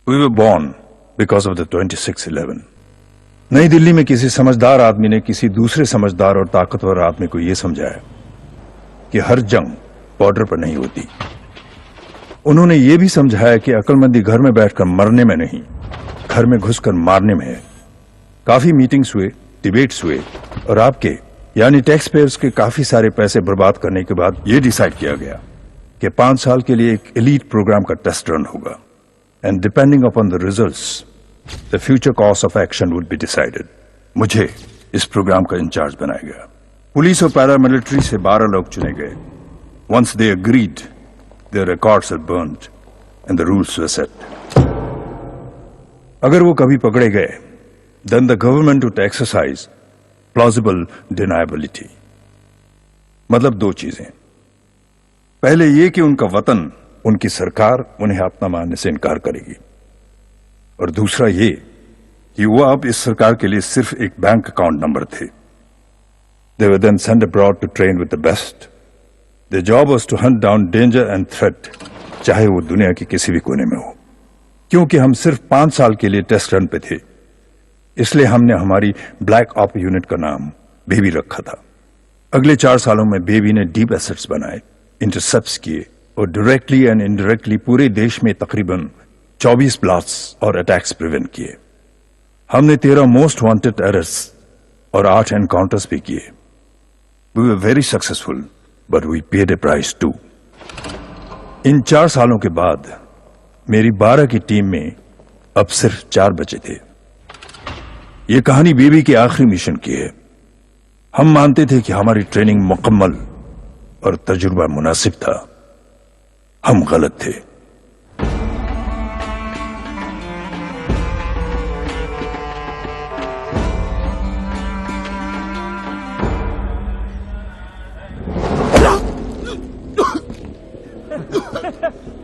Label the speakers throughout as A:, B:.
A: We were born because of the 26/11. नई दिल्ली में किसी समझदार आदमी ने किसी दूसरे समझदार और ताकतवर आदमी को यह समझाया कि हर जंग बॉर्डर पर नहीं होती। उन्होंने ये भी समझाया कि अक्लमंदी घर में बैठकर मरने में नहीं, घर में घुसकर मारने में है। काफी मीटिंग्स हुए, डिबेट्स हुए और आपके यानी टैक्स पेयर्स के काफी सारे पैसे बर्बाद करने के बाद यह डिसाइड किया गया कि 5 साल के लिए एक एलीट प्रोग्राम का टेस्ट रन होगा and depending upon the results the future course of action would be decided. मुझे इस प्रोग्राम का इंचार्ज बनाया गया। पुलिस और पैरामिलिट्री से 12 लोग चुने गए। Once they agreed, their records are burned and the rules were set. अगर वो कभी पकड़े गए, then the government would exercise plausible deniability. मतलब 2 चीजें। पहले ये कि उनका वतन, उनकी सरकार उन्हें अपना मानने से इनकार करेगी, और दूसरा ये कि वो अब इस सरकार के लिए सिर्फ एक बैंक अकाउंट नंबर थे। They were then sent abroad to train with the best. Their job was to hunt down danger and threat, चाहे वो दुनिया के किसी भी कोने में हो। क्योंकि हम सिर्फ 5 साल के लिए टेस्ट रन पे थे, इसलिए हमने हमारी ब्लैक ऑप यूनिट का नाम बेबी रखा था। अगले 4 सालों में बेबी ने डीप एसेट्स बनाए, इंटरसेप्ट्स किए और डायरेक्टली एंड इनडायरेक्टली पूरे देश में तकरीबन 24 ब्लास्ट्स और अटैक्स प्रिवेंट किए। हमने 13 मोस्ट वांटेड अरेस्ट और 8 एनकाउंटर्स भी किए। We were very successful, but we paid a price too. इन 4 सालों के बाद मेरी 12 की टीम में अब सिर्फ 4 बचे थे। ये कहानी बेबी के आखिरी मिशन की है। हम मानते थे कि हमारी ट्रेनिंग मुकम्मल और तजुर्बा मुनासिब था। हम गलत थे।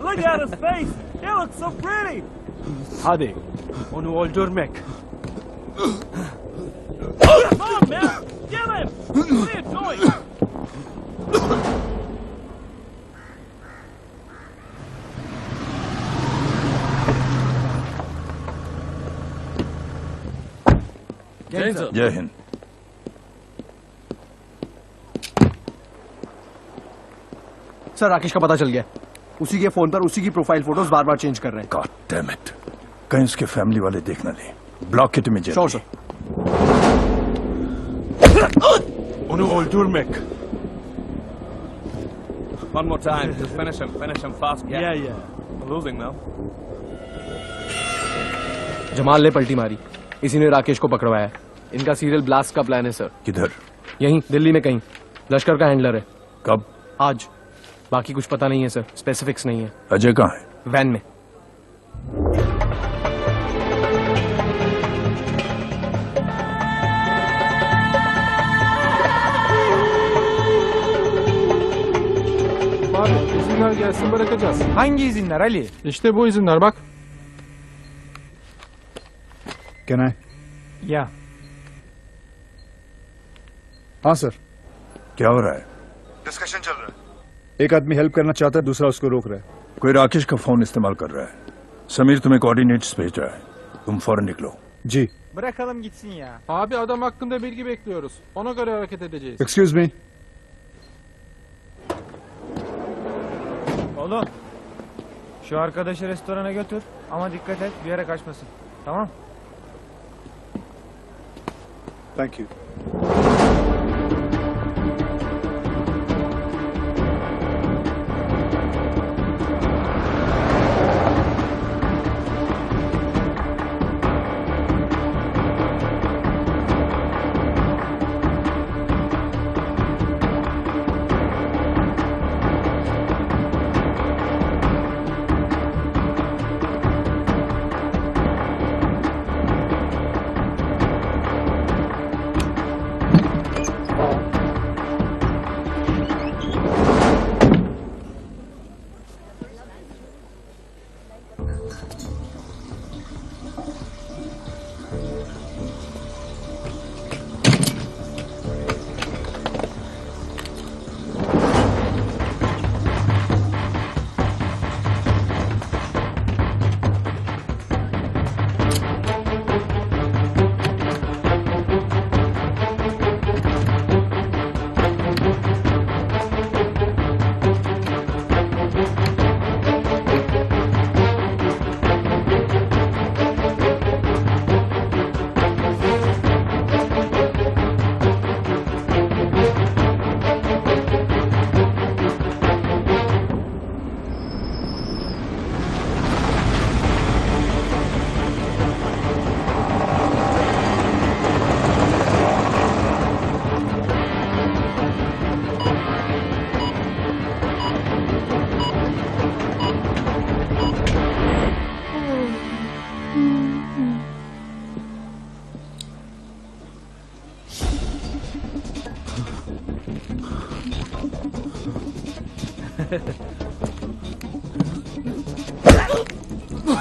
B: Look at his face! He looks so pretty!
C: Hadi, onu öldürmek.
B: Come on, man! Get him! What are you doing?
A: जय हिंद।
D: सर, राकेश का पता चल गया। उसी के फोन पर उसी की प्रोफाइल फोटोज बार बार चेंज कर रहे हैं।
A: God damn it! कहीं उसके फैमिली वाले देख ना ले। Block it immediately.
D: Sure sir.
C: Onu öldürmek.
E: One more time. Just finish him fast.
B: Yeah.
E: We're losing now.
D: Jamal ने पलटी मारी, इसी ने राकेश को पकड़वाया। इनका सीरियल ब्लास्ट का प्लान है सर।
A: किधर?
D: यहीं दिल्ली में कहीं। लश्कर का हैंडलर है।
A: कब?
D: आज। बाकी कुछ पता नहीं है सर, स्पेसिफिक्स नहीं है।
A: अजय कहाँ है?
D: वैन में।
F: Abi izinler gelsin bırakacağız.
G: Hangi izinler Ali?
F: İşte bu izinler bak.
H: Can I?
G: Ya.
H: हाँ सर।
A: क्या हो रहा है?
H: डिस्कशन चल रहा है। एक आदमी हेल्प करना चाहता है, दूसरा उसको रोक रहा है।
A: कोई राकेश का फोन इस्तेमाल कर रहा है। समीर तुम्हें कोऑर्डिनेट्स भेज रहा है, तुम फौरन निकलो।
H: जी।
G: Bırakalım gitsin ya.
F: Abi adam hakkında bilgi bekliyoruz. Ona göre hareket edeceğiz.
H: Excuse me.
G: Oğlum. Şu arkadaşı restorana götür ama dikkat et bir yere kaçmasın. Tamam?
H: Thank you.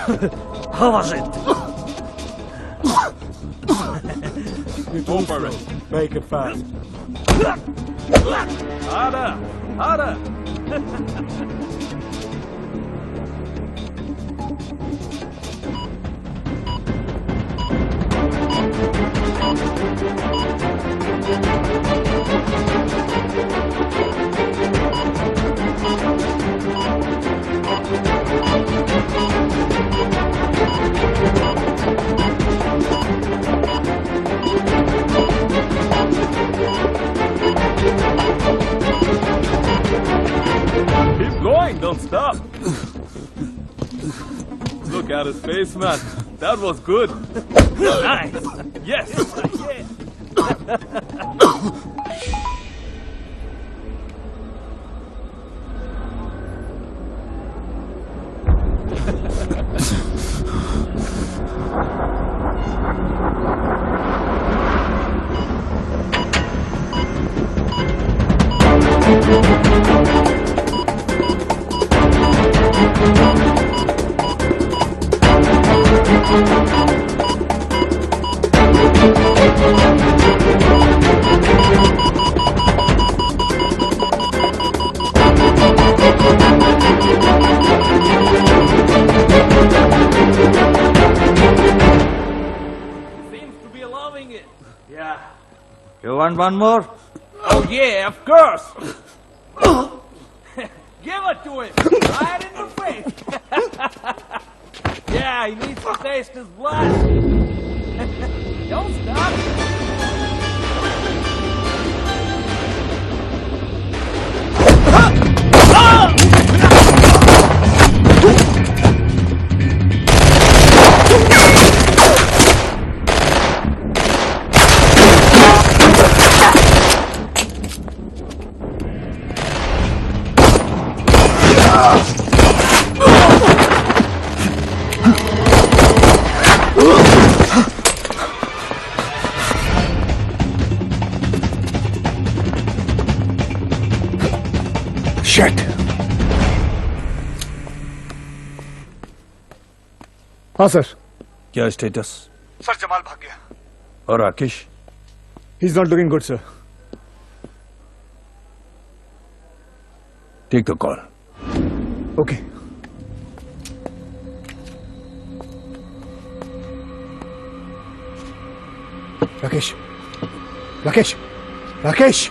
B: How was it?
C: Over it. Make it fast.
E: Harder! Harder! Keep going, don't stop. Look at his face, man. That was good. Nice. Yes. Yeah. Seems to be loving it. Yeah.
G: You want one more?
E: Oh yeah, of course. Give it to him. Right in the face. Yeah, he needs to taste his blood. Don't stop.
H: Shit! हाँ sir
A: क्या status?
H: Sir Jamal भाग गया.
A: और Rakesh?
H: He is not looking good sir.
A: Take the call.
H: Okay. Rakesh, Rakesh, Rakesh.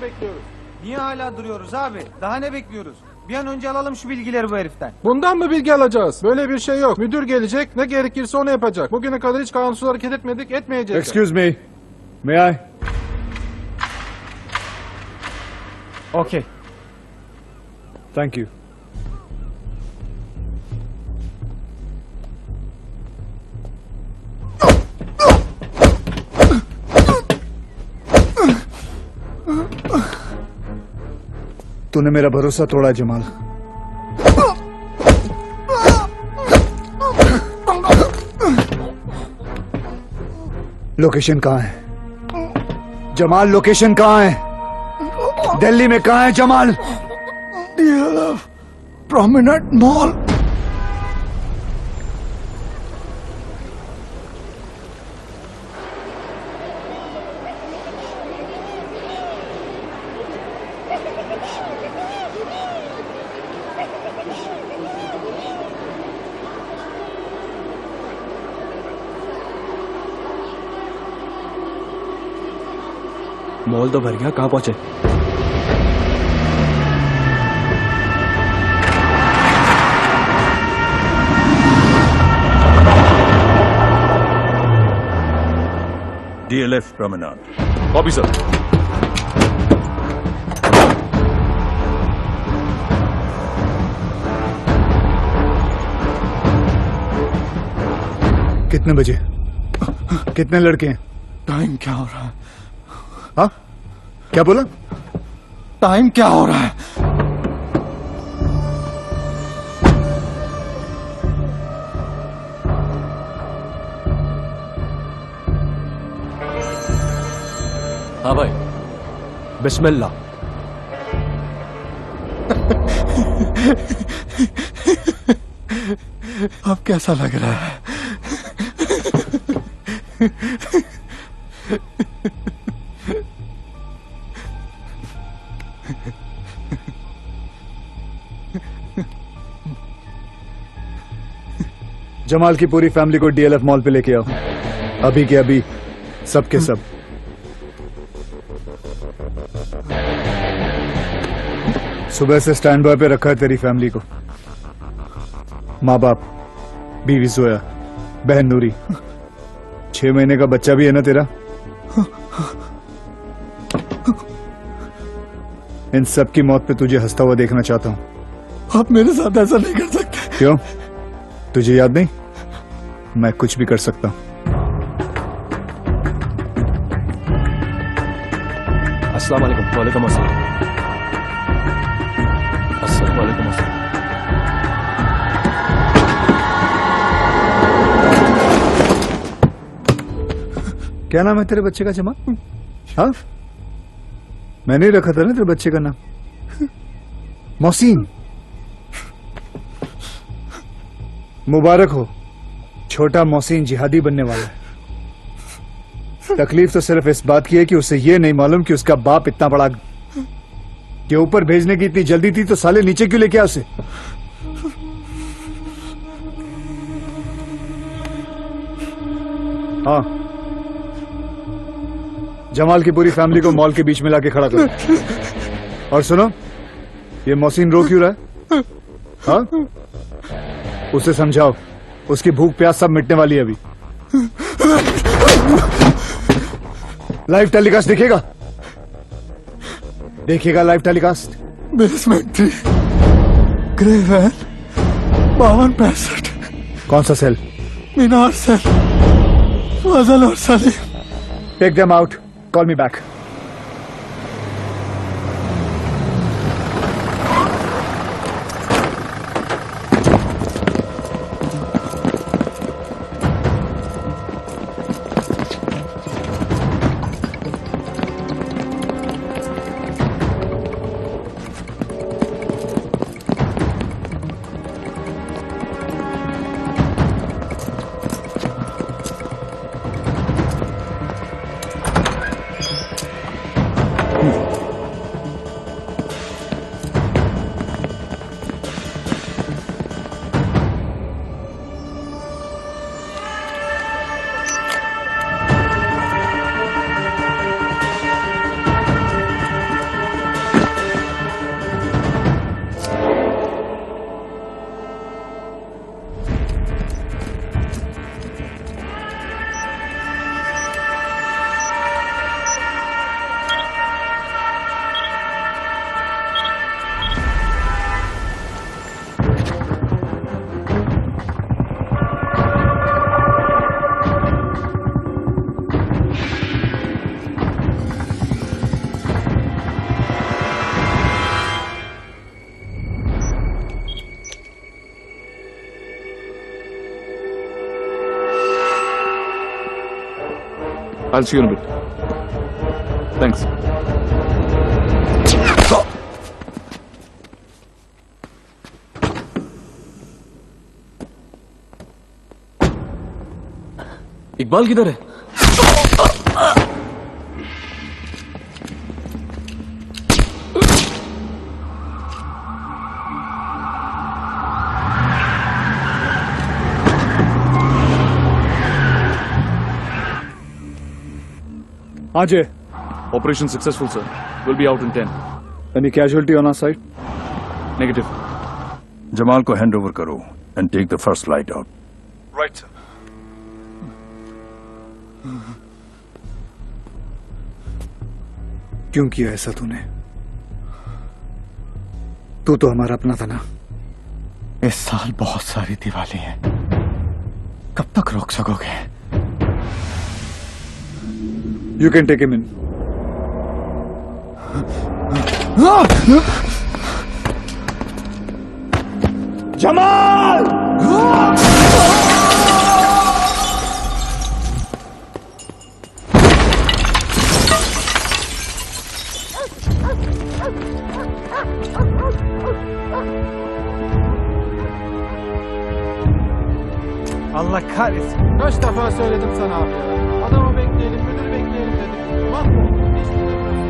F: bekliyoruz.
G: Niye hala duruyoruz abi? Daha ne bekliyoruz? Bir an önce alalım şu bilgileri bu heriften.
F: Bundan mı bilgi alacağız? Böyle bir şey yok. Müdür gelecek, ne gerekirse onu yapacak. Bugüne kadar hiç kanunsuz hareket etmedik, etmeyeceğiz.
H: Excuse me. May I?
G: Okey.
H: Thank you. तूने मेरा भरोसा तोड़ा Jamal. Location कहाँ है Jamal? Location कहाँ है? दिल्ली में कहाँ है जमाल?
A: Prominent mall.
D: मॉल तो भर गया, कहाँ पहुंचे?
A: DLF promenade.
E: Copy, sir.
H: कितने बजे? कितने लड़के हैं?
A: टाइम क्या हो रहा है?
H: हाँ, क्या बोला?
A: टाइम क्या हो रहा है?
D: हाँ भाई, बिस्मिल्लाह।
A: अब कैसा लग रहा है?
H: जमाल की पूरी फैमिली को डीएलएफ मॉल पे लेके आओ, अभी के अभी, सब के सब। सुबह से स्टैंड बाय पे रखा है तेरी फैमिली को। माँ बाप, बीवी जोया, बहन नूरी, 6 महीने का बच्चा भी है ना तेरा? इन सब की मौत पे तुझे हंसता हुआ देखना चाहता हूँ।
A: आप मेरे साथ ऐसा नहीं कर सकते।
H: क्यों? तुझे याद नहीं? मैं कुछ भी कर सकता हूँ।
D: अस्सलाम वालेकुम। वालेकुम अस्सलाम। अस्सलाम वालेकुम अस्सलाम।
H: क्या नाम है तेरे बच्चे का जमाल? हाँ, मैंने ही रखा था ना तेरे बच्चे का नाम, मोहसिन। मुबारक हो, छोटा मोहसिन जिहादी बनने वाला है। तकलीफ तो सिर्फ इस बात की है कि उसे ये नहीं मालूम कि उसका बाप इतना बड़ा कि ऊपर भेजने की इतनी जल्दी थी तो साले नीचे क्यों लेके आए उसे? हाँ, जमाल की पूरी फैमिली को मॉल के बीच में लाके खड़ा करो। और सुनो, ये मोहसिन रो क्यों रहा है? हाँ, उसे समझाओ, उसकी भूख प्यास सब मिटने वाली है अभी। लाइव टेलीकास्ट देखेगा? देखिएगा live telecast.
A: Basement 3, grave van 5265।
H: कौन सा सेल?
A: मीनार सेल, फजल और Salim.
H: Take them out, call me back.
E: I'll see you in a bit. Thanks. Iqbal किधर है?
H: हाँ जय,
E: Operation successful, sir. We'll be out in 10.
H: any casualty on our side?
E: Negative.
A: Jamal को hand over करो and take the first flight out.
H: Right sir. क्यों किया ऐसा तूने? तू तो हमारा अपना था ना.
D: इस साल बहुत सारी दिवाली है, कब तक रोक सकोगे?
H: You can take him in. Jamal!
G: Allah kahretsin.
F: Kaç defa söyledim sana abi ya. Adamı bekleyelim, müdürü bekleyelim dedim. Mahvolduk. Hiç dinlemiyorsun.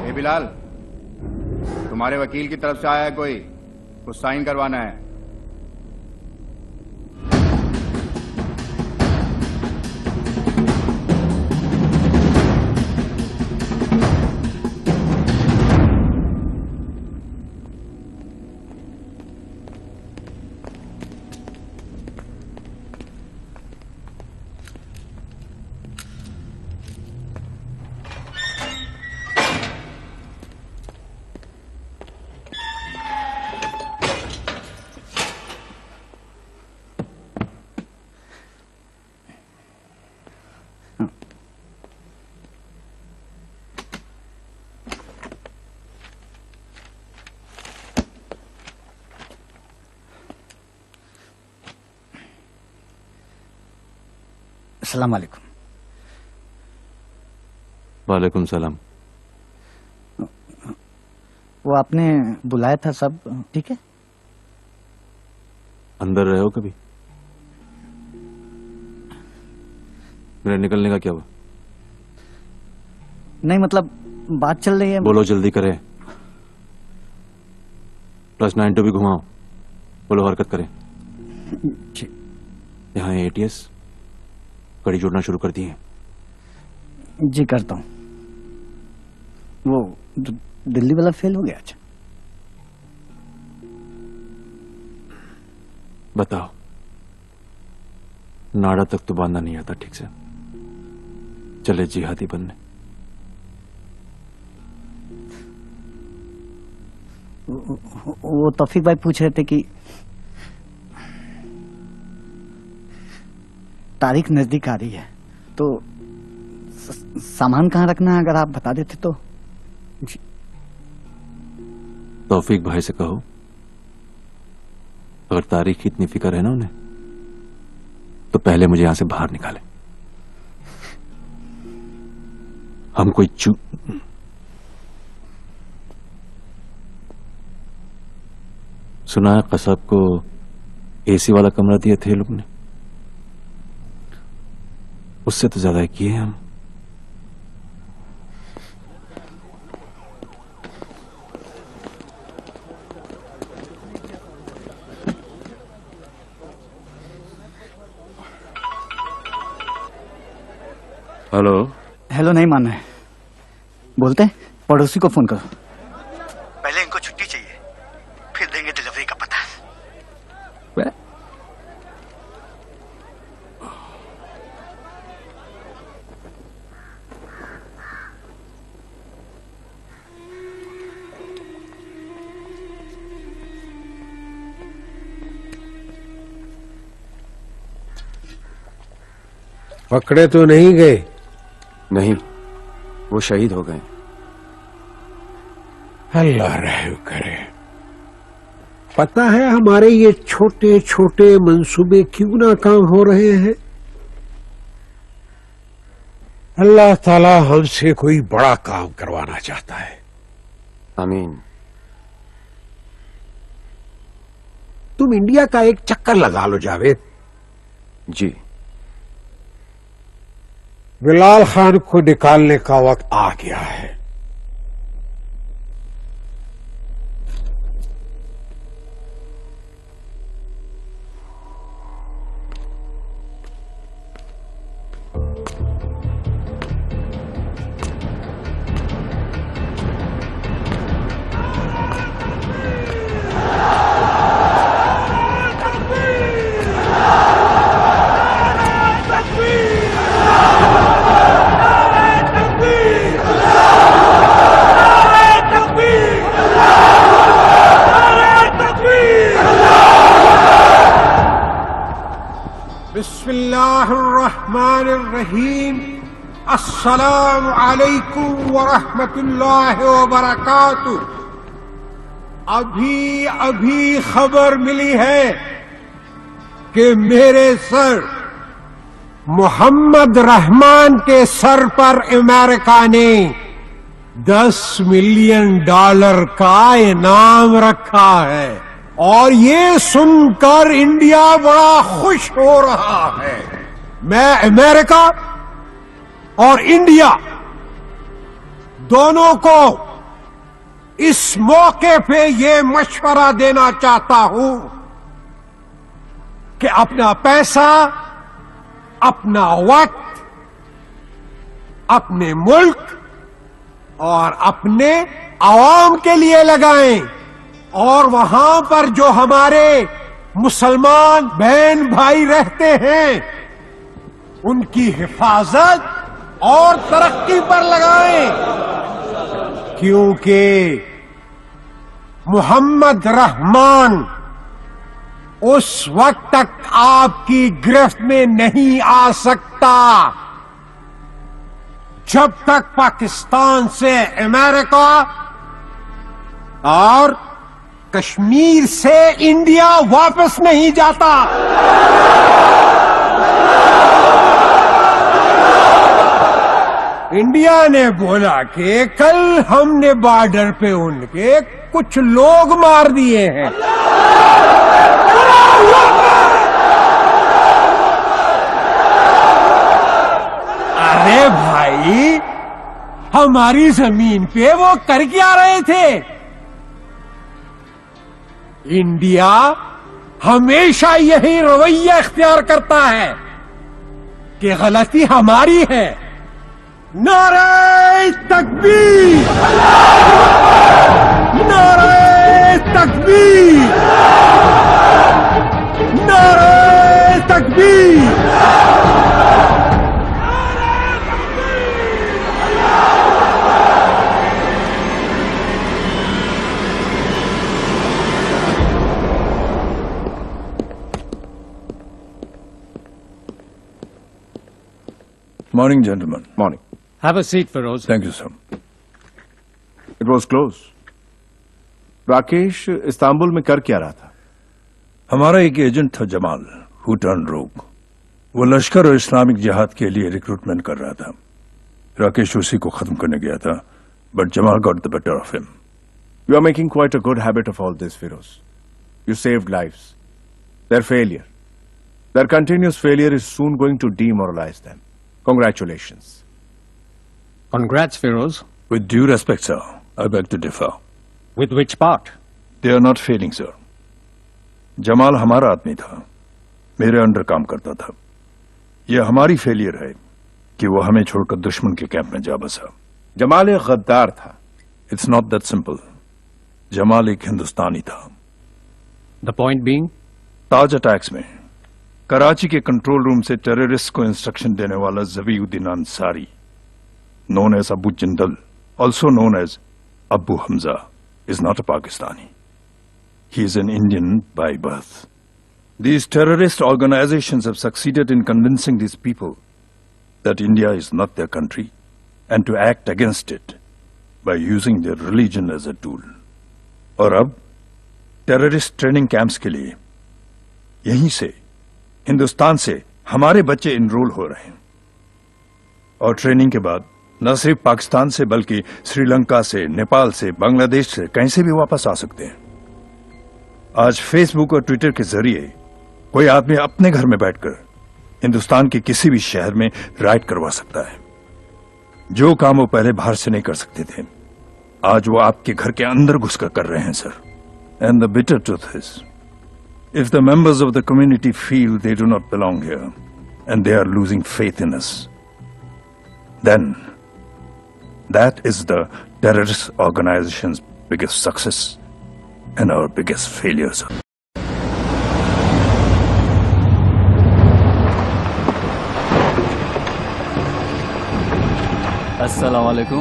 I: ए बिलाल, तुम्हारे वकील की तरफ से आया है कोई? कुछ साइन करवाना है.
D: अस्सलाम वालेकुम.
E: वालेकुम सलाम.
D: वो आपने बुलाया था, सब ठीक है?
E: अंदर रहे हो कभी? मेरे निकलने का क्या हुआ?
D: नहीं मतलब बात चल रही है.
E: बोलो जल्दी करे. +92 भी घुमाओ. बोलो हरकत करें. यहाँ ATS कड़ी जोड़ना शुरू कर दी है.
D: जी करता हूँ. वो दिल्ली वाला फेल हो गया. अच्छा
E: बताओ, नाड़ा तक तो बांधना नहीं आता ठीक से. चले जिहादी बनने.
D: वो तौफीक भाई पूछ रहे थे कि तारीख नजदीक आ रही है तो सामान कहाँ रखना है, अगर आप बता देते तो.
E: तौफीक भाई से कहो, अगर तारीख की इतनी फिक्र है ना उन्हें, तो पहले मुझे यहां से बाहर निकाले. हम कोई सुना है कसाब को AC वाला कमरा दिया थे लोग ने. उससे तो ज्यादा किए हम. हेलो.
D: हेलो नहीं मानना है. बोलते हैं पड़ोसी को फोन करो. पहले इनको छुट्टी चाहिए, फिर देंगे डिलीवरी का पता.
J: पकड़े तो नहीं गए?
K: नहीं, वो शहीद हो गए।
J: अल्लाह रहम करे। पता है हमारे ये छोटे छोटे मंसूबे क्यों नाकाम हो रहे हैं? अल्लाह ताला हमसे कोई बड़ा काम करवाना चाहता है।
K: आमीन।
J: तुम इंडिया का एक चक्कर लगा लो जावेद।
K: जी।
J: बिलाल खान को निकालने का वक्त आ गया है। बिस्मिल्लाहिर्रहमानिर्रहीम। अस्सलामु अलैकुम वरहमतुल्लाहि वबरकातुहू। अभी खबर मिली है कि मेरे सर मोहम्मद रहमान के सर पर अमेरिका ने $10 मिलियन का इनाम रखा है और ये सुनकर इंडिया बड़ा खुश हो रहा है। मैं अमेरिका और इंडिया दोनों को इस मौके पे ये मशवरा देना चाहता हूं कि अपना पैसा, अपना वक्त अपने मुल्क और अपने आवाम के लिए लगाएं और वहां पर जो हमारे मुसलमान बहन भाई रहते हैं उनकी हिफाजत और तरक्की पर लगाएं, क्योंकि मोहम्मद रहमान उस वक्त तक आपकी गिरफ्त में नहीं आ सकता जब तक पाकिस्तान से अमेरिका और कश्मीर से इंडिया वापस नहीं जाता। इंडिया ने बोला कि कल हमने बॉर्डर पे उनके कुछ लोग मार दिए हैं। अरे भाई, हमारी जमीन पे वो कर क्या रहे थे? इंडिया हमेशा यही रवैया इख्तियार करता है कि गलती हमारी है। नारे तकबीर! नारे तकबीर! नारे तकबीर!
A: Morning, gentlemen.
I: Morning.
G: Have a seat, Feroz.
A: Thank you, sir.
I: It was close. Rakesh Istanbul में कर क्या रहा था?
A: हमारा एक एजेंट था जमाल, हु टर्न रोग। वो लश्कर और इस्लामिक जिहाद के लिए रिक्रूटमेंट कर रहा था। राकेश उसी को खत्म करने गया था, but Jamal got the better of him.
I: You are making quite a good habit of all this, Feroz. You saved lives. Their failure, their continuous failure is soon going to demoralize them. Congratulations.
G: Congrats, Feroz.
A: With due respect, sir, I beg to differ.
G: With which part?
A: They are not failing, sir. Jamal हमारा आदमी था, मेरे under काम करता था। यह हमारी failure है कि वो हमें छोड़कर दुश्मन के कैंप में जा बसा।
I: जमाल एक गद्दार था।
A: It's not that simple. Jamal एक हिंदुस्तानी था।
G: The point being?
A: Taj attacks में कराची के कंट्रोल रूम से टेररिस्ट को इंस्ट्रक्शन देने वाला ज़बीउद्दीन Ansari, known as Abu Jindal, also known as Abu Hamza, is not a Pakistani. He is an Indian by birth. These terrorist organizations have succeeded in convincing these people that India is not their country and to act against it by using their religion as a tool. और अब terrorist training camps के लिए यहीं से हिंदुस्तान से हमारे बच्चे enrol हो रहे हैं और ट्रेनिंग के बाद न सिर्फ पाकिस्तान से बल्कि श्रीलंका से, नेपाल से, बांग्लादेश से कहीं से भी वापस आ सकते हैं। आज फेसबुक और ट्विटर के जरिए कोई आदमी अपने घर में बैठकर हिंदुस्तान के किसी भी शहर में राइड करवा सकता है। जो काम वो पहले बाहर से नहीं कर सकते थे, आज वो आपके घर के अंदर घुसकर कर रहे हैं sir. And the bitter truth is, if the members of the community feel they do not belong here and they are losing faith in us, then that is the terrorist organization's biggest success and our biggest failure, sir.
D: अस्सलाम वालेकुम।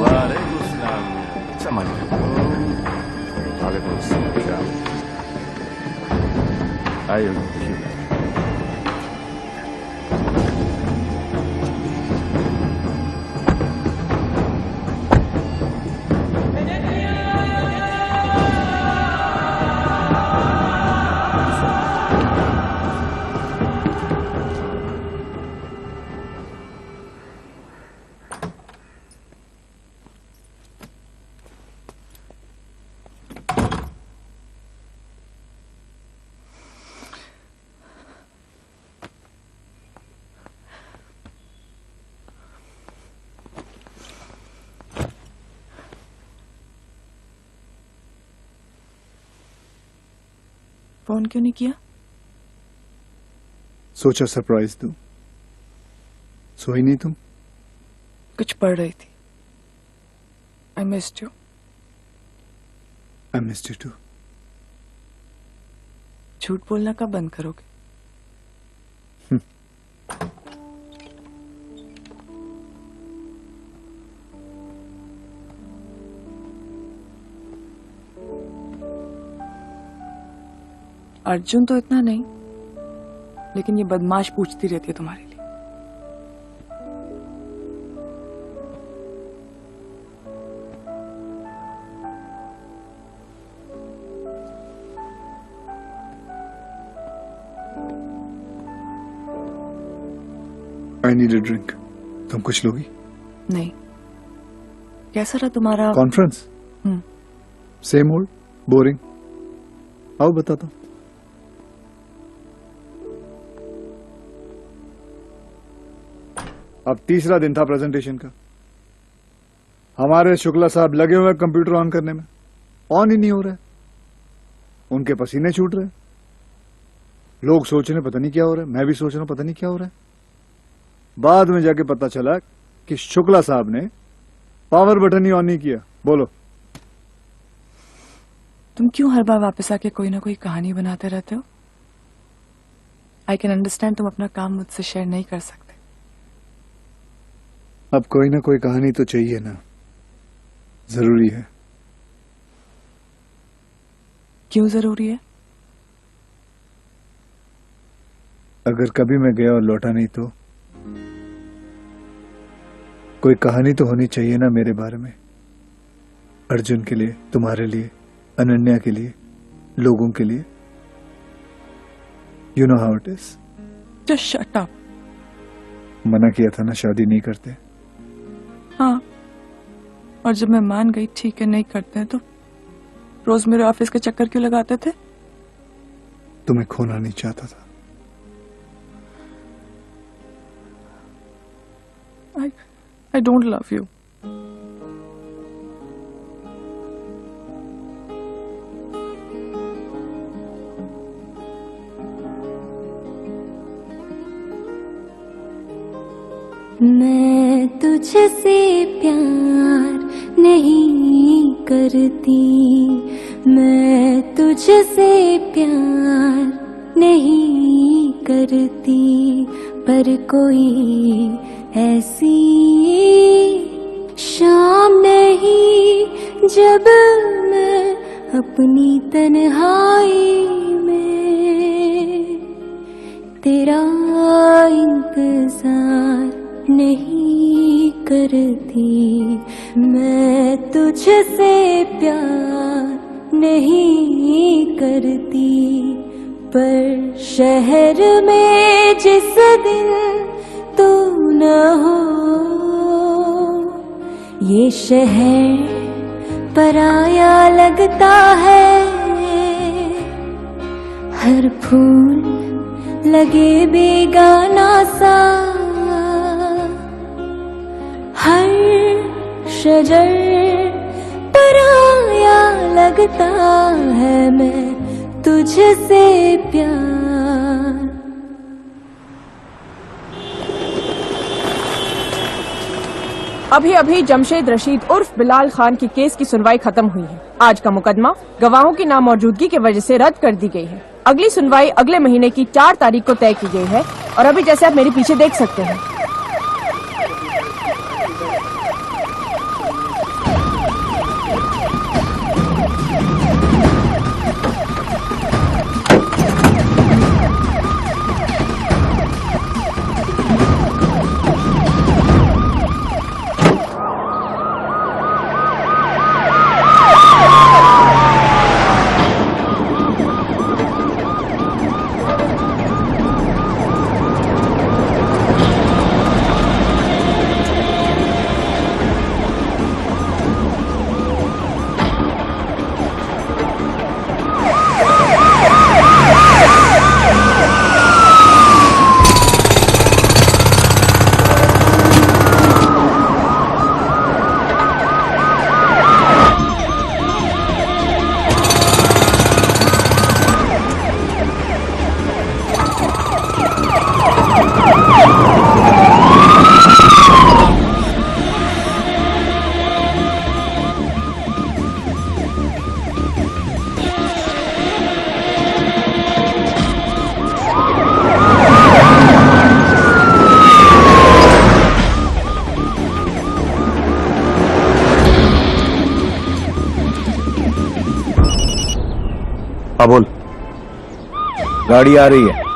L: Phone क्यों नहीं किया?
H: सोचा surprise दूं। सोई नहीं तुम?
L: कुछ पढ़ रही थी। I missed you.
H: I missed you too.
L: झूठ बोलना कब बंद करोगे? अर्जुन तो इतना नहीं, लेकिन ये बदमाश पूछती रहती है तुम्हारे लिए।
H: I need a drink. तुम कुछ लोगी?
L: नहीं। कैसा रहा तुम्हारा
H: कॉन्फ्रेंस? Same old boring. आओ बताता हूँ। अब तीसरा दिन था प्रेजेंटेशन का। हमारे शुक्ला साहब लगे हुए कंप्यूटर ऑन करने में, ऑन ही नहीं हो रहा है। उनके पसीने छूट रहे। लोग सोच रहे पता नहीं क्या हो रहा है, मैं भी सोच रहा हूं पता नहीं क्या हो रहा है। बाद में जाके पता चला कि शुक्ला साहब ने पावर बटन ही ऑन नहीं किया। बोलो
L: तुम क्यों हर बार वापस आके कोई ना कोई कहानी बनाते रहते हो? आई कैन अंडरस्टैंड तुम अपना काम मुझसे शेयर नहीं कर सकते।
H: अब कोई ना कोई कहानी तो चाहिए ना, जरूरी है।
L: क्यों जरूरी है?
H: अगर कभी मैं गया और लौटा नहीं तो कोई कहानी तो होनी चाहिए ना मेरे बारे में। अर्जुन के लिए, तुम्हारे लिए, अनन्या के लिए, लोगों के लिए। You know how it is.
L: Just shut up.
H: मना किया था ना शादी नहीं करते।
L: हाँ, और जब मैं मान गई ठीक है नहीं करते हैं, तो रोज मेरे ऑफिस के चक्कर क्यों लगाते थे?
H: तुम्हें खोना नहीं चाहता था।
L: I don't love you.
M: मैं तुझसे प्यार नहीं करती, मैं तुझसे प्यार नहीं करती, पर कोई ऐसी शाम नहीं जब मैं अपनी तन्हाई में तेरा इंतजार नहीं करती, मैं तुझसे प्यार नहीं करती, पर शहर में जिस दिन तू न हो, ये शहर पराया लगता है, हर फूल लगे बेगाना सा, हर शजर पराया लगता है, मैं तुझसे प्यार।
N: अभी अभी जमशेद रशीद उर्फ बिलाल खान की केस की सुनवाई खत्म हुई है। आज का मुकदमा गवाहों की नामौजूदगी की वजह से रद्द कर दी गई है। अगली सुनवाई अगले महीने की 4 तारीख को तय की गई है और अभी जैसे आप मेरे पीछे देख सकते हैं,
I: बोल, गाड़ी आ रही है।